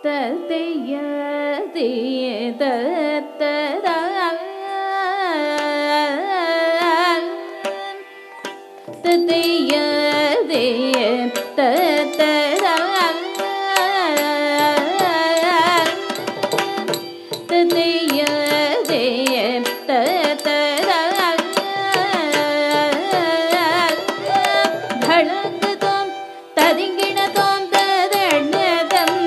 தத்தைய தத்ததா தத்தைய தத்ததா தத்தைய தத்ததா தளங்குதோம் ததிங்கிணதோம் ததண்ணதம்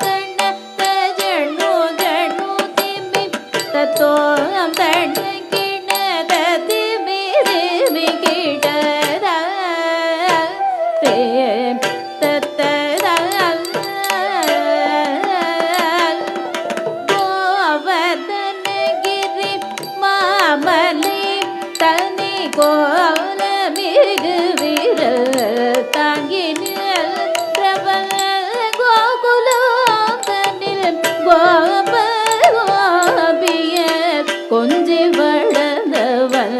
தண்ண தஜண்ணு ஜண்ணு திம்மி தத்தோம் தண்ணகிண ததிமி திமி கிடதா தே தத்ததா கோவர்தனகிரி மாமலி தனி கோல மிகு வீர தாங்கினில் பிரபல கோகுலம் தன்னில் கோப கோபிய கொஞ்சி வளர்ந்தவன்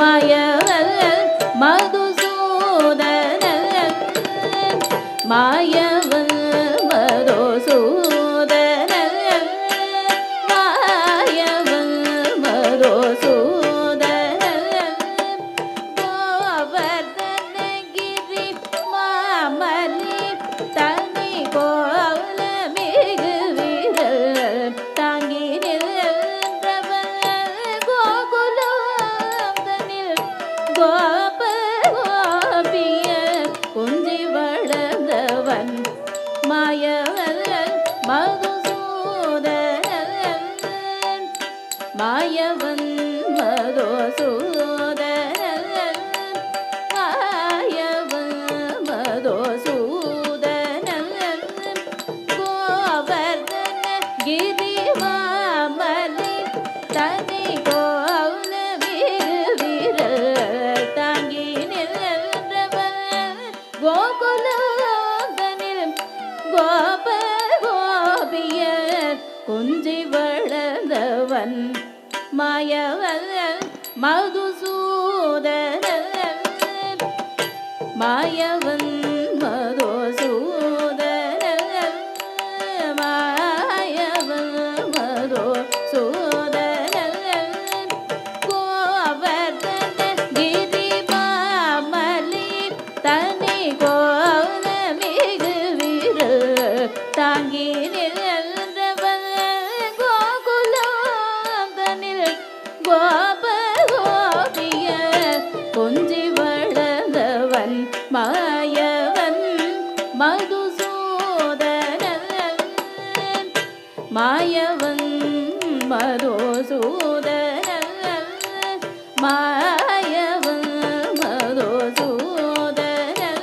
மாயவன் மதுசூதனன் மாயவன் மதுசூதனன் மாயவன் மதுசூதனன் கோவர்தனகிரி மாமலி தனி கோல மிகு வீர தாங்கி நின்றவன் கோகுலம் தனில் கோப கோபிய குஞ்சி வளர்ந்தவன் மாயவன் மதுசூதனன் மாயவன் மதுசூதனன் மாயவன் மதுசூதனன் கோவர்தனகிரி மாமலி தனி கோல மிகு வீர தாங்கி நின்றவன் கோகுலதனில் கோப கோபிய குஞ்சி வளர்ந்தவன் மாயவன் மதுசூதனன் மாயவன் மதுசூதனன் மாயவன் மதுசூதனன் கோவர்தனகிரி மாமலி தனி கோல மிகு வீர தாங்கி நின்றவன் கோகுலம் தனில் கோப கோபிய கொஞ்சி வளர்ந்தவன் மாயவன் மதுசூதனன் மாயவன் மதுசூதனன் மாயவன் மதுசூதனன்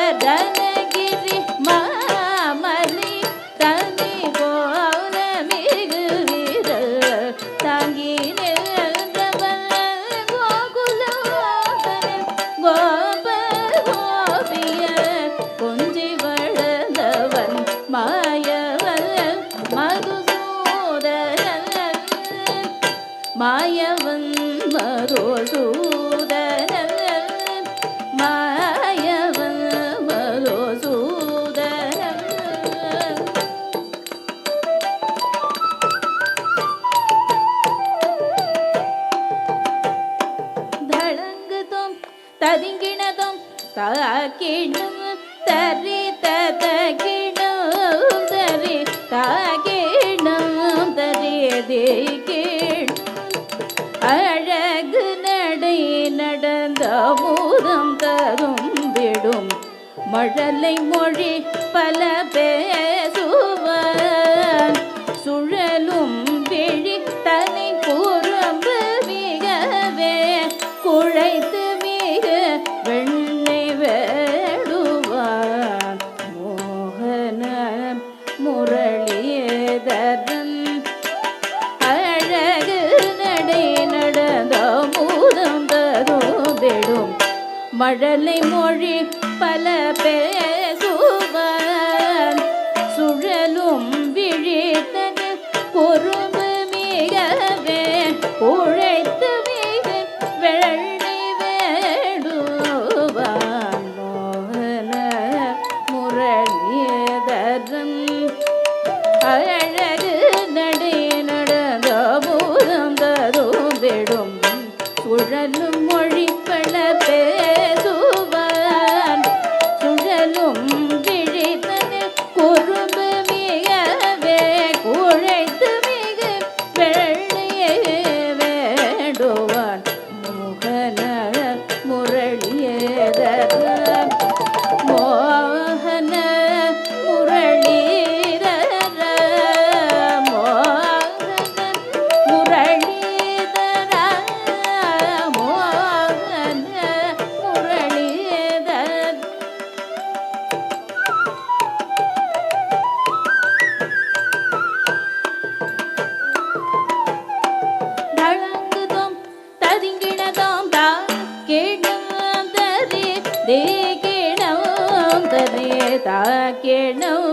கோவர்தனகிரி மாமலி தனி கோல மிகு வீர தாங்கி நின்றவன் கோகுலதனில் கோப கோபிய கொஞ்சி வளர்ந்தவன் மாயவன் மதுசூதனன் மாயவன் மதுசூதனன் மாயவன் மதுசூதனன் தளங்குதோம் ததிங்கிணதோம் தாக்கிணும் தரி ததகிணும் தரி தாக்கிணும் தரி தேக்கிணும் அழகு நடை நடந்த மூதம் தரும் விடும் மழலை மொழி பல பேசுவன் சுழலும் விழி தனி குறும்பு மிகவே குழைத்து மிக வெண்ணை வேடுவான் மோகன முரளியதரன் அழகு நடை நடந்த மூதம் தரும் மழலை மொழி பல பேசுவன் சுழலும் விழித்தன பொறுமை மிகவே உழைத்து மிக வெள்ளை வேடுவான் மோகன முரளியத தாக்கிணம்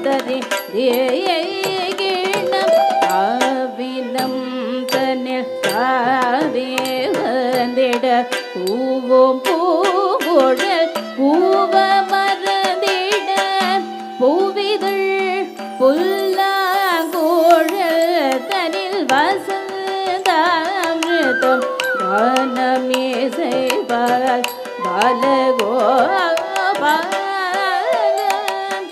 தரி தேகிணம் ஆவினம் தனில் தாவே வந்திட பூவும் பூங்குழல் பூவ மறந்திட பூவிதழ் புல்லாங்குழல் தனில் வசந்தாமிருதம் கானமேசைபால் பாலகோபாலம்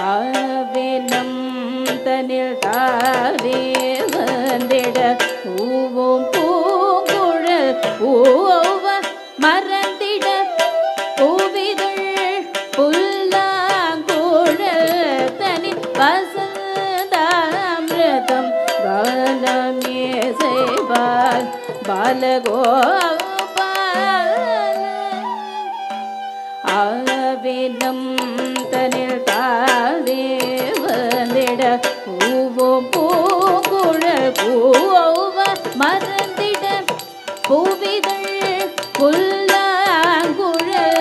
ஆவினம் தனில் தாவே வந்திட பூவும் பூங்குழல் பூவ மறந்திட பூவிதழ் புல்லாங்குழல் தனில் வசந்தாமிருதம் கானமேசைபால் பாலகோபாலம் ஆவினம் தனில் தாவே வந்திட பூவும் பூங்குழல் பூவ மறந்திட பூவிதழ் புல்லாங்குழல்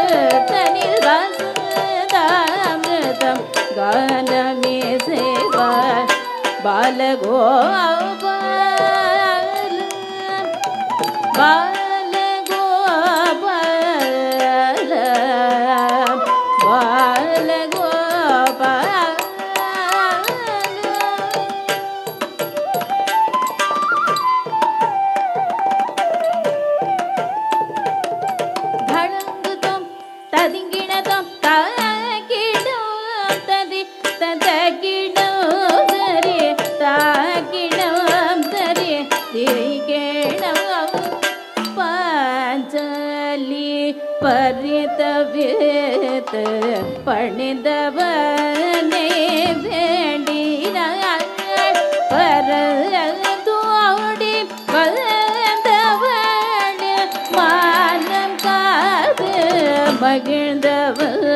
தனில் வசந்தாமிருதம் கானமேசைபால் பாலகோபாலம் பாலகோபாலம் பாலகோபாலம் தளங்குதம் ததிங்கிணதம் தாக்கிடம் ததி ததகிடம் சரி தாக்கிடம் சரி திரிகிடம் பாஞ்சலி பரிதவித்த பணிந்தவனை வேண்டினாள் பரதோடி வந்தவள் மானம் காது மகிழ்ந்தவள்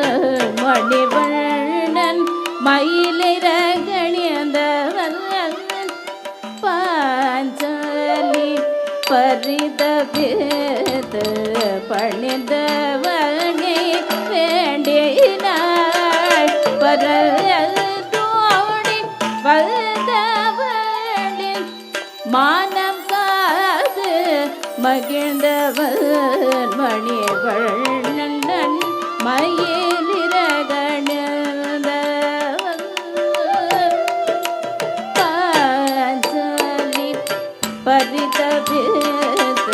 மணிவண்ணன் மயிலிறகணியந்தவன் பாஞ்சலி பரிதவித்த பணிந்தவனை வேண்டினாள் பரதோடி வந்தவளின் மானம் காது மகிழ்ந்தவன் மணிவண்ணன் மயிலிறகணியந்தவன் பாஞ்சலி பரிதவித்த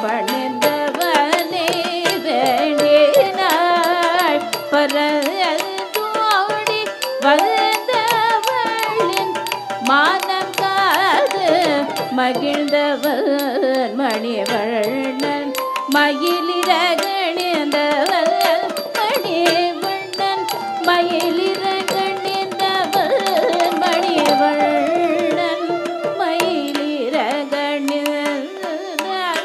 பணிந்தவனை வேண்டினாள் பரதோடி வந்தவளின் மானம் காது மகிழ்ந்தவன் மணிவண்ணன் மயிலிறகணியந்தவன் மணிவண்ணன் மயிலிறகணியந்தவன் மணிவண்ணன் மயிலிறகணியந்தவன்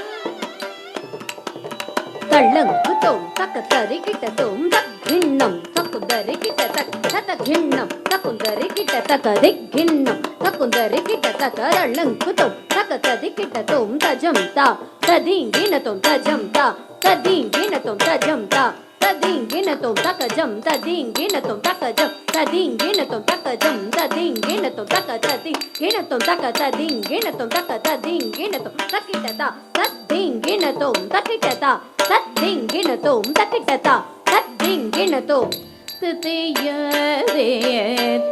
தள்ளங்குதோம் தக்கத்தரிகிட்டதோம் தக்கிண்ணம் தக்குந்தரிகிட்ட தக்கதகிண்ணம் தக்குந்தரிகிட்ட தக்கதிக்கிண்ணம் தக்குந்தரிகிட்ட தக்கரள்ளங்குதோம் தக்கத்ததிகிட்டதோம் தஜம் தா ததிங்கிணதோம் தஜம் தா ததிங்கிணதோம் தஜம் தா ததிங்கிணதோம் தக்கஜம் ததிங்கிணதோம் தக்கஜம் ததிங்கிணதோம் தக்கஜம் ததிங்கிணதோம் தக்கததிங்கிணதோம் தக்கததிங்கிணதோம் தக்கததிங்கிணதோம் தக்கிட்டதா ததிங்கிணதோம் தக்கிட்டதா ததிங்கிணதோம் தக்கிட்டதா ததிங்கிணதோம் ததியரே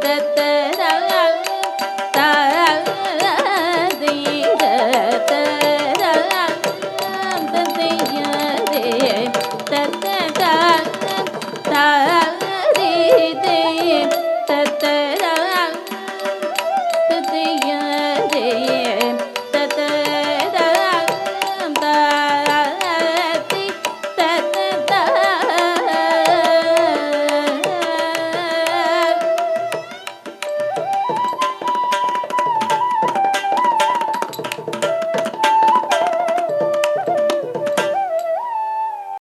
தத்தரா தா